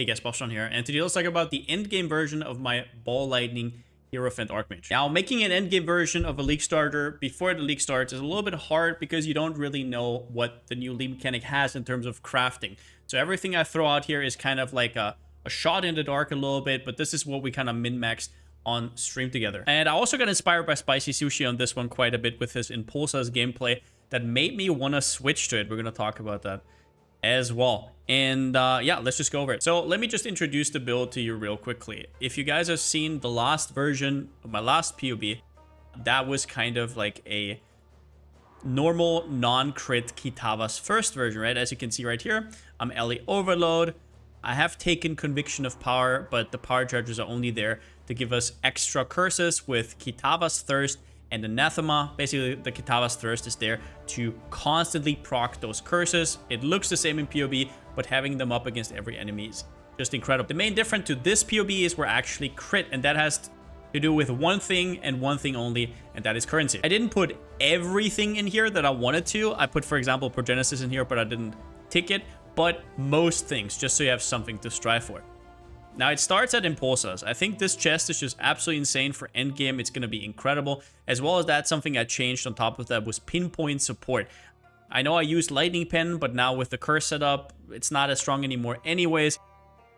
Hey guys, Palsteron here, and today let's talk about the endgame version of my Ball Lightning Hierophant Archmage. Now, making an endgame version of a league starter before the league starts is a little bit hard because you don't really know what the new league mechanic has in terms of crafting. So everything I throw out here is kind of like a shot in the dark a little bit, but this is what we kind of min-maxed on stream together. And I also got inspired by Spicy Sushi on this one quite a bit with his Impulsa's gameplay that made me want to switch to it. We're going to talk about that as well. And yeah, let's just go over it. So let me just introduce the build to you real quickly. If you guys have seen the last version of my last PoB, that was kind of like a normal non-crit Kitava's first version, right? As you can see right here, I'm Ellie Overload. I have taken Conviction of Power, but the power charges are only there to give us extra curses with Kitava's Thirst and Anathema. Basically, the Kitava's Thirst is there to constantly proc those curses. It looks the same in PoB, but having them up against every enemy is just incredible. The main difference to this PoB is we're actually crit, and that has to do with one thing and one thing only, and that is currency. I didn't put everything in here that I wanted to. I put, for example, Progenesis in here, but I didn't tick it. But most things, just so you have something to strive for. Now, it starts at Impulsas. I think this chest is just absolutely insane for endgame. It's going to be incredible. As well as that, something I changed on top of that was pinpoint support. I know I used Lightning Pen, but now with the curse setup, it's not as strong anymore anyways.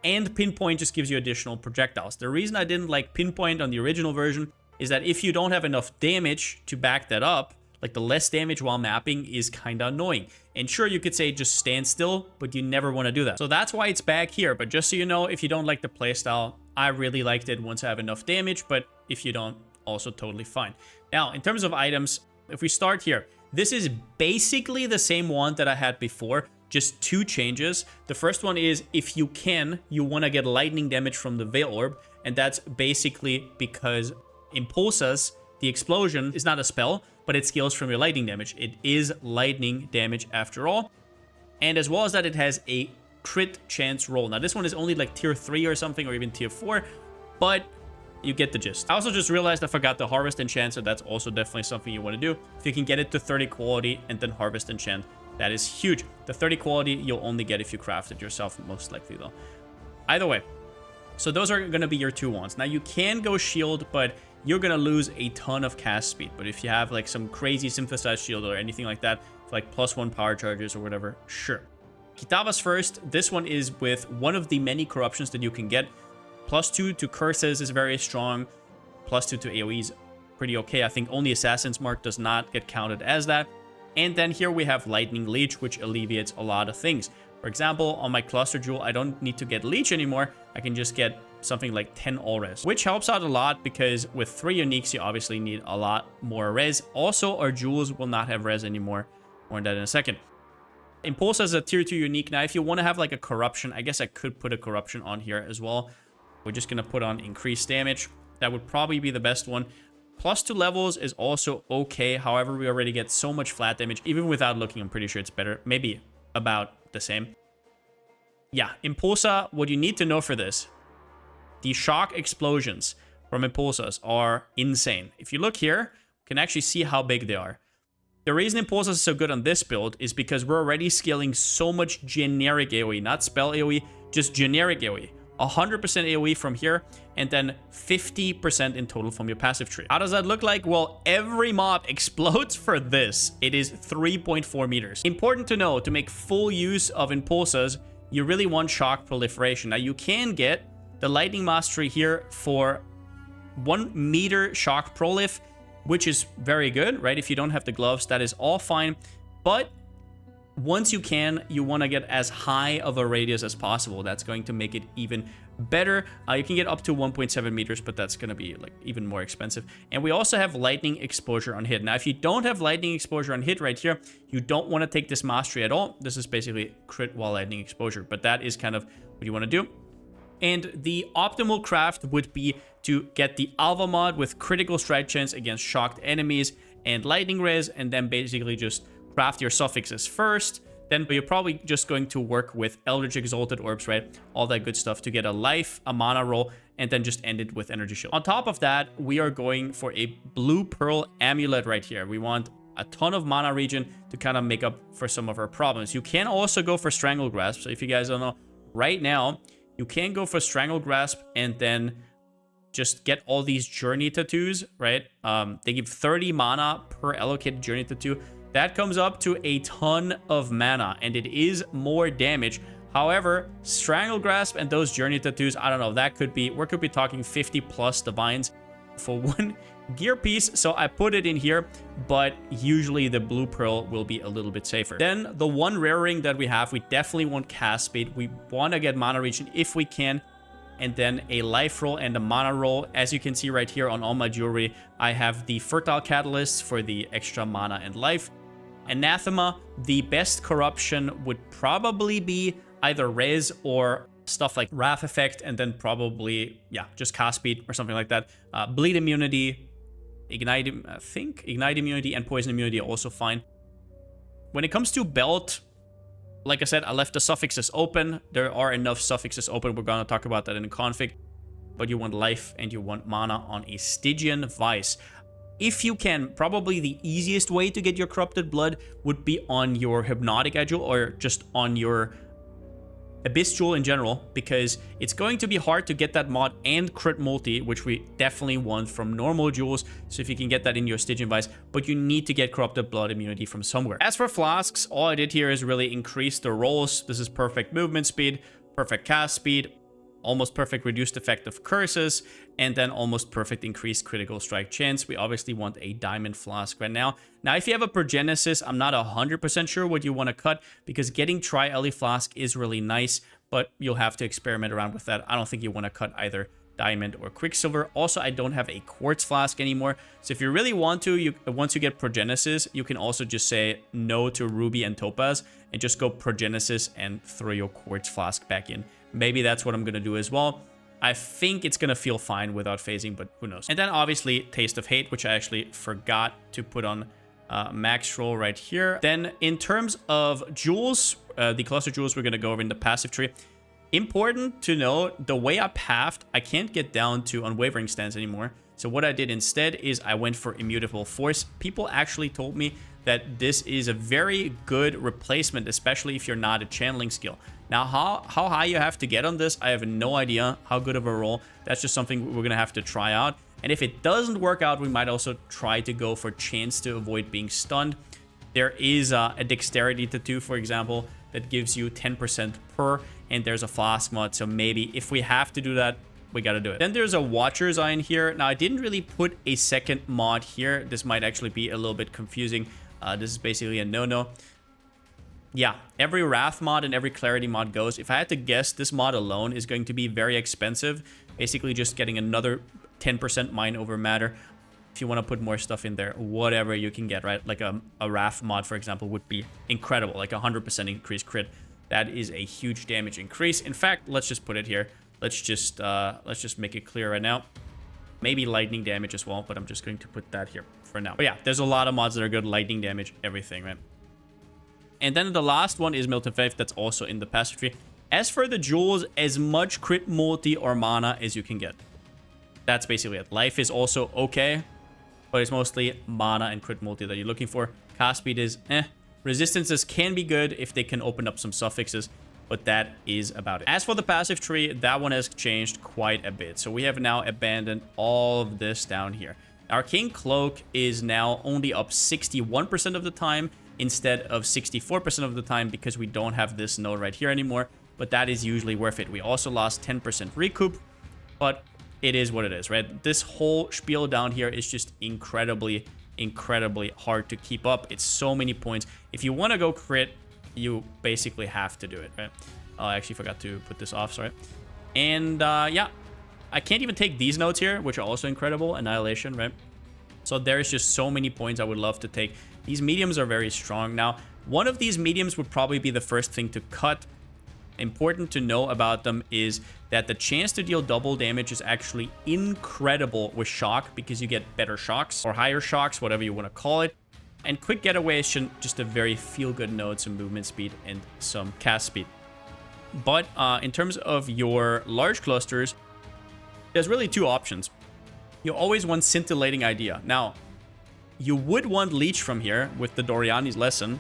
And pinpoint just gives you additional projectiles. The reason I didn't like pinpoint on the original version is that if you don't have enough damage to back that up, like the less damage while mapping is kind of annoying. And sure, you could say just stand still, but you never want to do that. So that's why it's back here. But just so you know, if you don't like the playstyle, I really liked it once I have enough damage. But if you don't, also totally fine. Now, in terms of items, if we start here, this is basically the same one that I had before, just two changes. The first one is if you can, you want to get lightning damage from the Veil Orb. And that's basically because Impulsas, the explosion, is not a spell, but it scales from your lightning damage. It is lightning damage after all. And as well as that, it has a crit chance roll. Now, this one is only like tier 3 or something, or even tier 4, but you get the gist. I also just realized I forgot the Harvest Enchant, so that's also definitely something you want to do. If you can get it to 30 quality and then Harvest Enchant, that is huge. The 30 quality, you'll only get if you craft it yourself, most likely though. Either way, so those are going to be your two wands. Now, you can go shield, but you're going to lose a ton of cast speed. But if you have like some crazy synthesized shield or anything like that, like +1 power charges or whatever, sure. Kitava's First, this one is with one of the many corruptions that you can get. +2 to curses is very strong. +2 to AoE is pretty okay. I think only Assassin's Mark does not get counted as that. And then here we have Lightning Leech, which alleviates a lot of things. For example, on my Cluster Jewel, I don't need to get Leech anymore. I can just get something like 10 all res, which helps out a lot because with 3 uniques, you obviously need a lot more res. Also, our jewels will not have res anymore. More on that in a second. Impulse as a tier 2 unique. Now, if you want to have like a corruption, I guess I could put a corruption on here as well. We're just going to put on increased damage. That would probably be the best one. +2 levels is also okay. However, we already get so much flat damage. Even without looking, I'm pretty sure it's better. Maybe about the same. Yeah, Impulsa, what you need to know for this, the shock explosions from Impulsas are insane. If you look here, you can actually see how big they are. The reason Impulsas is so good on this build is because we're already scaling so much generic AoE, not spell AoE, just generic AoE. 100% AoE from here, and then 50% in total from your passive tree. How does that look like? Well, every mob explodes for this. It is 3.4 meters. Important to know, to make full use of Impulsas, you really want shock proliferation. Now, you can get the Lightning Mastery here for 1 meter shock prolif, which is very good, right? If you don't have the gloves, that is all fine. But once you can, you want to get as high of a radius as possible. That's going to make it even better. You can get up to 1.7 meters, but that's going to be like even more expensive. And we also have lightning exposure on hit. Now, if you don't have lightning exposure on hit right here, you don't want to take this mastery at all. This is basically crit while lightning exposure, but that is kind of what you want to do. And the optimal craft would be to get the Alva mod with critical strike chance against shocked enemies and lightning res, and then basically just craft your suffixes first. Then you're probably just going to work with Eldritch Exalted Orbs, right? All that good stuff to get a life, a mana roll, and then just end it with Energy Shield. On top of that, we are going for a Blue Pearl Amulet right here. We want a ton of mana regen to kind of make up for some of our problems. You can also go for Strangle Grasp. So if you guys don't know, right now, You can go for Strangle Grasp and then just get all these Journey Tattoos, right? They give 30 mana per allocated Journey Tattoo. That comes up to a ton of mana, and it is more damage. However, Strangle Grasp and those Journey Tattoos, I don't know, that could be, we could be talking 50 plus divines for one gear piece. So I put it in here, but usually the Blue Pearl will be a little bit safer. Then the one rare ring that we have, we definitely want Cast Speed. We want to get Mana Regen if we can. And then a life roll and a mana roll. As you can see right here on all my jewelry, I have the Fertile Catalyst for the extra mana and life. Anathema, the best corruption would probably be either Res or stuff like Wrath Effect, and then probably, yeah, just Cast Speed or something like that. Bleed Immunity, Ignite, I think Ignite Immunity and Poison Immunity are also fine. When it comes to Belt, like I said, I left the suffixes open. There are enough suffixes open. We're going to talk about that in the config. But you want life and you want mana on a Stygian Vice. If you can, probably the easiest way to get your Corrupted Blood would be on your Hypnotic Eye Jewel or just on your Abyss Jewel in general, because it's going to be hard to get that mod and crit multi, which we definitely want from normal jewels. So if you can get that in your Stygian Vice, but you need to get Corrupted Blood immunity from somewhere. As for flasks, all I did here is really increase the rolls. This is perfect movement speed, perfect cast speed, almost perfect reduced effect of curses, and then almost perfect increased critical strike chance. We obviously want a diamond flask right now. Now, if you have a Progenesis, I'm not 100% sure what you want to cut, because getting Tri-Ellie flask is really nice, but you'll have to experiment around with that. I don't think you want to cut either diamond or quicksilver. Also, I don't have a quartz flask anymore, so if you really want to, once you get Progenesis, you can also just say no to ruby and topaz and just go Progenesis and throw your quartz flask back in. Maybe that's what I'm gonna do as well. I think it's gonna feel fine without phasing, but who knows. And then obviously Taste of Hate, which I actually forgot to put on max roll right here. Then in terms of jewels, the cluster jewels we're gonna go over in the passive tree. Important to note, the way I pathed, I can't get down to Unwavering Stance anymore. So what I did instead is I went for Immutable Force. People actually told me that this is a very good replacement, especially if you're not a channeling skill. Now, how high you have to get on this, I have no idea how good of a roll. That's just something we're going to have to try out. And if it doesn't work out, we might also try to go for chance to avoid being stunned. There is a Dexterity Tattoo, for example, that gives you 10% per, and there's a Flask mod, so maybe if we have to do that, we got to do it. Then there's a Watcher's Eye in here. Now, I didn't really put a second mod here. This might actually be a little bit confusing. This is basically a no-no. Yeah, every Wrath mod and every Clarity mod goes. If I had to guess, this mod alone is going to be very expensive. Basically just getting another 10% Mind over Matter. If you want to put more stuff in there, whatever you can get, right? Like a Wrath mod, for example, would be incredible. Like 100% increased crit. That is a huge damage increase. In fact, let's just put it here. Let's just make it clear right now. Maybe lightning damage as well, but I'm just going to put that here for now. But yeah, there's a lot of mods that are good. Lightning damage, everything, right? And then the last one is Milton Faith. That's also in the passive tree. As for the jewels, as much crit multi or mana as you can get. That's basically it. Life is also okay, but it's mostly mana and crit multi that you're looking for. Cast speed is eh. Resistances can be good if they can open up some suffixes, but that is about it. As for the passive tree, that one has changed quite a bit. So we have now abandoned all of this down here. Arcane Cloak is now only up 61% of the time instead of 64% of the time because we don't have this node right here anymore, but that is usually worth it. We also lost 10% recoup, but it is what it is, right? This whole spiel down here is just incredibly hard to keep up. It's so many points. If you want to go crit, you basically have to do it, right? Oh, I actually forgot to put this off, sorry. And yeah, I can't even take these nodes here, which are also incredible. Annihilation, right? So there's just so many points I would love to take. These mediums are very strong. Now, one of these mediums would probably be the first thing to cut. Important to know about them is that the chance to deal double damage is actually incredible with shock because you get better shocks or higher shocks, whatever you want to call it. And quick getaway is just a very feel-good node, some movement speed and some cast speed. But in terms of your large clusters, there's really two options. You always want Scintillating Idea. Now, you would want Leech from here with the Doriani's Lesson,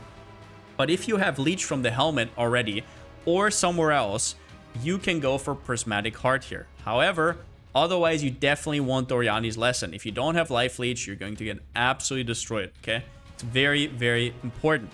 but if you have Leech from the helmet already or somewhere else, you can go for Prismatic Heart here. However, otherwise, you definitely want Oriani's Lesson. If you don't have Life Leech, you're going to get absolutely destroyed, okay? It's very, very important.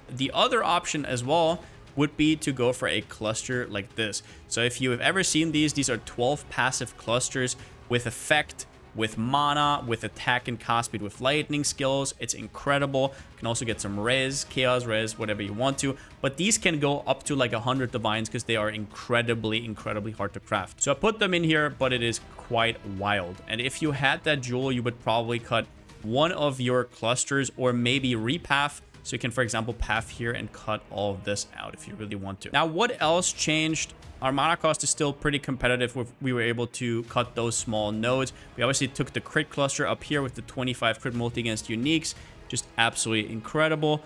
The other option as well would be to go for a cluster like this. So if you have ever seen these are 12 passive clusters with effect, with mana, with attack and cast speed, with lightning skills. It's incredible. You can also get some res, chaos res, whatever you want to. But these can go up to like 100 divines because they are incredibly, incredibly hard to craft. So I put them in here, but it is quite wild. And if you had that jewel, you would probably cut one of your clusters or maybe repath. So you can, for example, path here and cut all of this out if you really want to. Now, what else changed? Our mana cost is still pretty competitive. We were able to cut those small nodes. We obviously took the crit cluster up here with the 25 crit multi against uniques. Just absolutely incredible.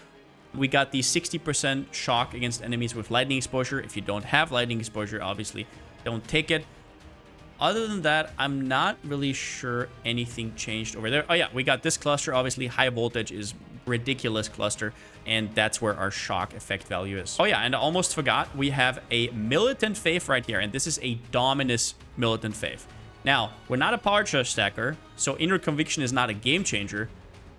We got the 60% shock against enemies with lightning exposure. If you don't have lightning exposure, obviously don't take it. Other than that, I'm not really sure anything changed over there. Oh yeah, we got this cluster. Obviously, high voltage is ridiculous cluster, and that's where our shock effect value is. Oh yeah, and I almost forgot, we have a Militant Faith right here, and this is a Dominus Militant Faith. Now, we're not a power charge stacker, so Inner Conviction is not a game changer,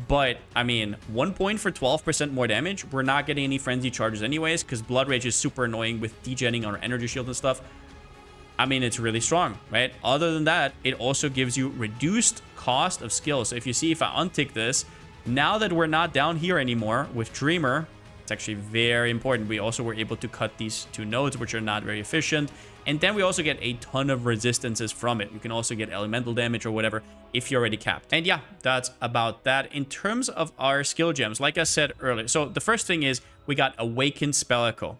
but I mean, 1 point for 12% more damage. We're not getting any frenzy charges anyways, because Blood Rage is super annoying with degenning our energy shield and stuff. I mean, it's really strong, right? Other than that, it also gives you reduced cost of skills. So if you see, if I untick this, now that we're not down here anymore with Dreamer, it's actually very important. We also were able to cut these two nodes, which are not very efficient. And then we also get a ton of resistances from it. You can also get elemental damage or whatever if you're already capped. And yeah, that's about that. In terms of our skill gems, like I said earlier, so the first thing is we got Awakened Spell Echo.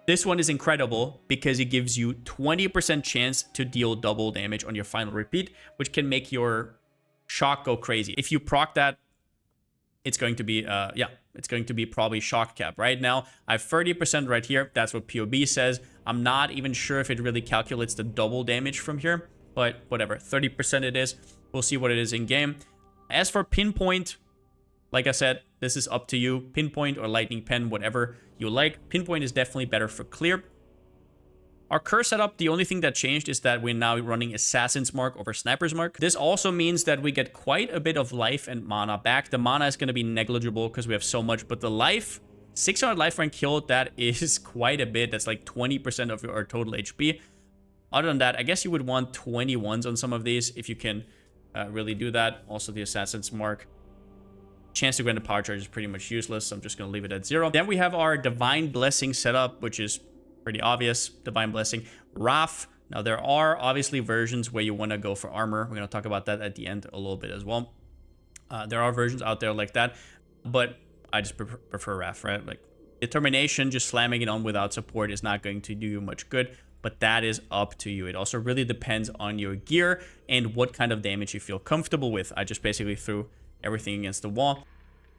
This one is incredible because it gives you 20% chance to deal double damage on your final repeat, which can make your shock go crazy. If you proc that, it's going to be, it's going to be probably shock cap. Right now, I have 30% right here. That's what POB says. I'm not even sure if it really calculates the double damage from here, but whatever, 30% it is. We'll see what it is in game. As for Pinpoint, like I said, this is up to you. Pinpoint or Lightning Pen, whatever you like. Pinpoint is definitely better for clear. Our curse setup, the only thing that changed is that we're now running Assassin's Mark over Sniper's Mark. This also means that we get quite a bit of life and mana back. The mana is going to be negligible because we have so much, but the life, 600 life rank killed, that is quite a bit. That's like 20% of our total HP. Other than that, I guess you would want 21s on some of these if you can really do that. Also the Assassin's Mark. Chance to grant a power charge is pretty much useless, so I'm just going to leave it at 0. Then we have our Divine Blessing setup, which is pretty obvious. Divine Blessing. Wrath. Now, there are obviously versions where you want to go for armor. We're going to talk about that at the end a little bit as well. There are versions out there like that, but I just prefer Wrath, right? Like, Determination, just slamming it on without support is not going to do you much good, but that is up to you. It also really depends on your gear and what kind of damage you feel comfortable with. I just basically threw everything against the wall.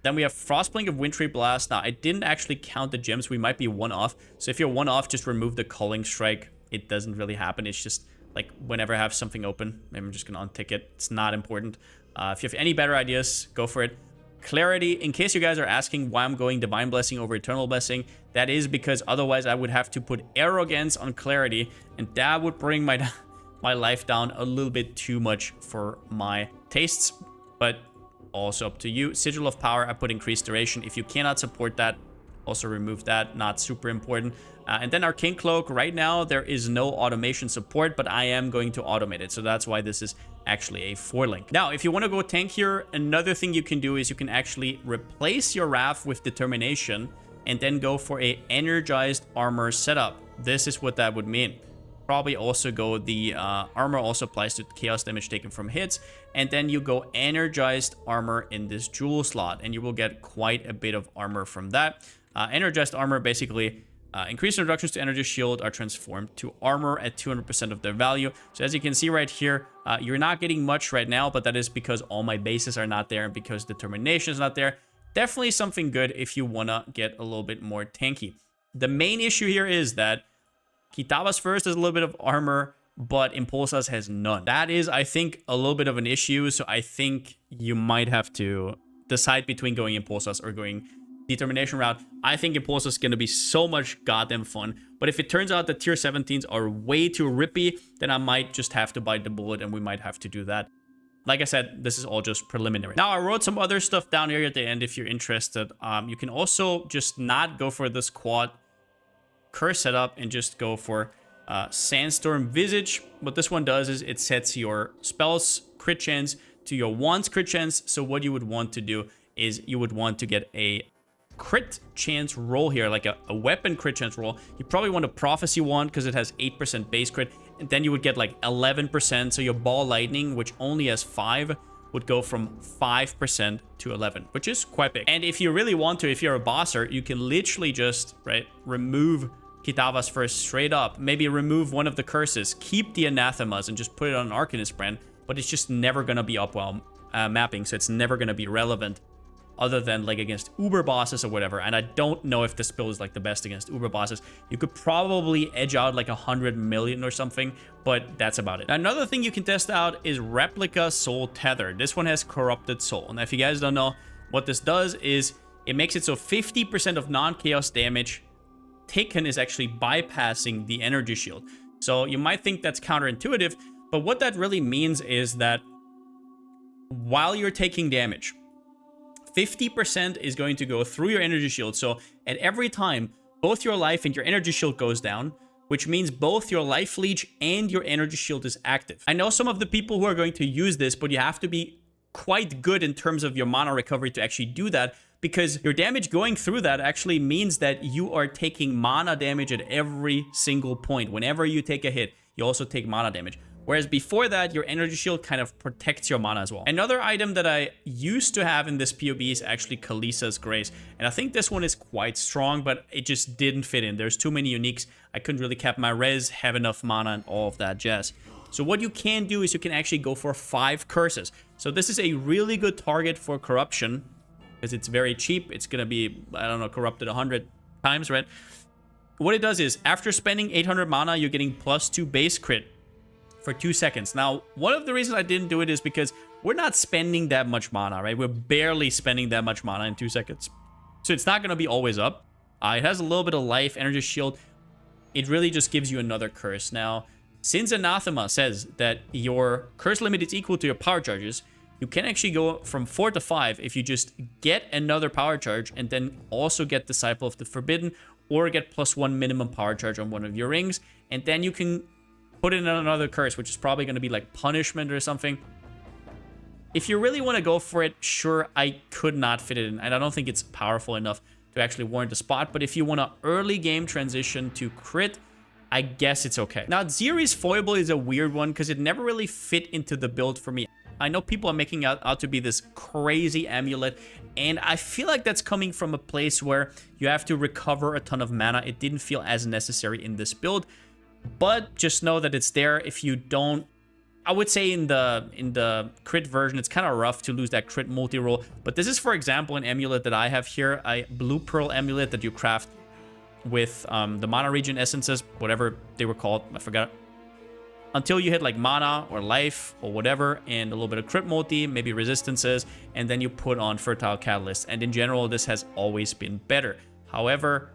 Then we have Frostblink of Wintry Blast. Now, I didn't actually count the gems. We might be one off. So if you're one off, just remove the Culling Strike. It doesn't really happen. It's just like whenever I have something open, I'm just going to untick it. It's not important. If you have any better ideas, go for it. Clarity, in case you guys are asking why I'm going Divine Blessing over Eternal Blessing, that is because otherwise I would have to put Arrogance on Clarity, and that would bring my life down a little bit too much for my tastes. But also up to you. Sigil of Power, I put Increased Duration. If you cannot support that, also remove that. Not super important. And then Arcane Cloak, right now there is no automation support, but I am going to automate it. So that's why this is actually a 4-link. Now, if you want to go tank here, another thing you can do is you can actually replace your Wrath with Determination and then go for a Energized Armor setup. This is what that would mean. Probably also go the armor also applies to chaos damage taken from hits, and then you go Energized Armor in this jewel slot, and you will get quite a bit of armor from that. Energized Armor basically increased introductions to energy shield are transformed to armor at 200% of their value. So as you can see right here, you're not getting much right now, but that is because all my bases are not there and because Determination is not there. Definitely something good if you want to get a little bit more tanky. The main issue here is that Kitaba's first has a little bit of armor, but Impulsa's has none. That is, I think, a little bit of an issue, so I think you might have to decide between going Impulsa's or going determination route, I think Impulse is going to be so much goddamn fun. But if it turns out that tier 17s are way too rippy, then I might just have to bite the bullet and we might have to do that. Like I said, this is all just preliminary. Now, I wrote some other stuff down here at the end if you're interested. You can also just not go for this quad curse setup and just go for Sandstorm Visage. What this one does is it sets your spells crit chance to your wands crit chance. So what you would want to do is you would want to get a crit chance roll here, like a weapon crit chance roll. You probably want a prophecy wand because it has 8% base crit, and then you would get like 11%. So your ball lightning, which only has 5, would go from 5% to 11, which is quite big. And if you really want to, if you're a bosser, you can literally just remove Kitava's first straight up, maybe remove one of the curses, keep the anathemas and just put it on an Arcanist brand, but it's just never gonna be up while mapping, so it's never gonna be relevant other than like against uber bosses or whatever. And I don't know if this build is like the best against uber bosses. You could probably edge out like 100 million or something, but that's about it. Now, another thing you can test out is Replica Soul Tether. This one has Corrupted Soul. Now, if you guys don't know what this does, is it makes it so 50% of non-chaos damage taken is actually bypassing the energy shield. So you might think that's counterintuitive, but what that really means is that while you're taking damage, 50% is going to go through your energy shield. So at every time, both your life and your energy shield goes down, which means both your life leech and your energy shield is active. I know some of the people who are going to use this, but you have to be quite good in terms of your mana recovery to actually do that, because your damage going through that actually means that you are taking mana damage at every single point. Whenever you take a hit, you also take mana damage. Whereas before that, your energy shield kind of protects your mana as well. Another item that I used to have in this PoB is actually Kalisa's Grace. And I think this one is quite strong, but it just didn't fit in. There's too many uniques. I couldn't really cap my res, have enough mana, and all of that jazz. So what you can do is you can actually go for 5 curses. So this is a really good target for corruption, because it's very cheap. It's going to be, I don't know, corrupted 100 times, right? What it does is, after spending 800 mana, you're getting +2 base crit for 2 seconds. Now, one of the reasons I didn't do it is because we're not spending that much mana, right? We're barely spending that much mana in 2 seconds. So it's not going to be always up. It has a little bit of life, energy shield. It really just gives you another curse. Now, since Anathema says that your curse limit is equal to your power charges, you can actually go from 4 to 5 if you just get another power charge and then also get Disciple of the Forbidden, or get +1 minimum power charge on one of your rings. And then you can put in another curse, which is probably going to be like punishment or something. If you really want to go for it, sure, I could not fit it in. And I don't think it's powerful enough to actually warrant a spot. But if you want to early game transition to crit, I guess it's okay. Now, Ziri's Foible is a weird one because it never really fit into the build for me. I know people are making out to be this crazy amulet, and I feel like that's coming from a place where you have to recover a ton of mana. It didn't feel as necessary in this build. But just know that it's there. If you don't, I would say in the crit version, it's kind of rough to lose that crit multi-roll. But this is, for example, an amulet that I have here, a Blue Pearl amulet that you craft with the Mana Regen essences, whatever they were called, I forgot. Until you hit like mana or life or whatever, and a little bit of crit multi, maybe resistances, and then you put on Fertile Catalyst. And in general, this has always been better. However,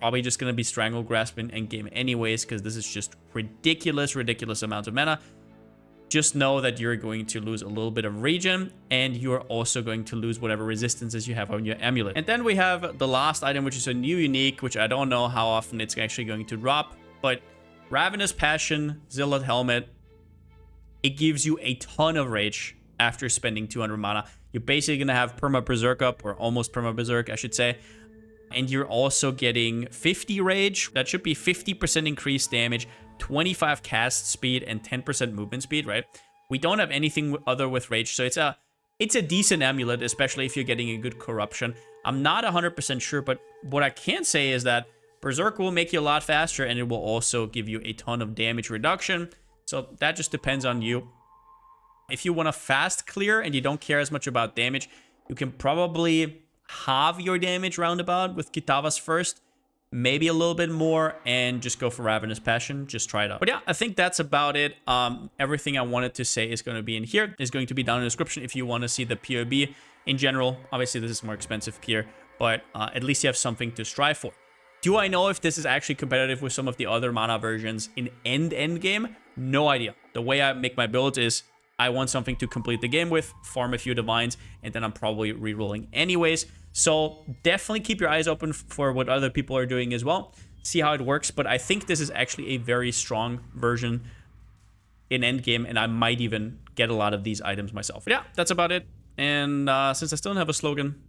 probably just going to be Strangle Grasp in endgame anyways, because this is just ridiculous amounts of mana. Just know that you're going to lose a little bit of regen, and you're also going to lose whatever resistances you have on your amulet. And then we have the last item, which is a new unique, which I don't know how often it's actually going to drop, but Ravenous Passion, Zealot Helmet. It gives you a ton of rage after spending 200 mana. You're basically going to have Perma Berserk up, or almost Perma Berserk, I should say. And you're also getting 50 rage. That should be 50% increased damage, 25 cast speed, and 10% movement speed, right? We don't have anything other with rage, so it's a decent amulet, especially if you're getting a good corruption. I'm not 100% sure, but what I can say is that Berserk will make you a lot faster, and it will also give you a ton of damage reduction. So that just depends on you. If you want to fast clear and you don't care as much about damage, you can probably halve your damage roundabout with Kitava's first, maybe a little bit more, and just go for Ravenous Passion. Just try it out. But yeah, I think that's about it. Everything I wanted to say is going to be in here. Is going to be down in the description if you want to see the PoB in general. Obviously, this is more expensive here, but at least you have something to strive for. Do I know if this is actually competitive with some of the other mana versions in endgame? No idea. The way I make my builds is I want something to complete the game with, farm a few divines, and then I'm probably rerolling anyways. So definitely keep your eyes open for what other people are doing as well. See how it works, but I think this is actually a very strong version in endgame, and I might even get a lot of these items myself. Yeah, that's about it. And since I still don't have a slogan,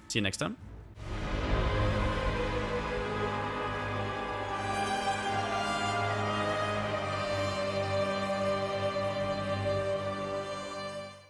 see you next time.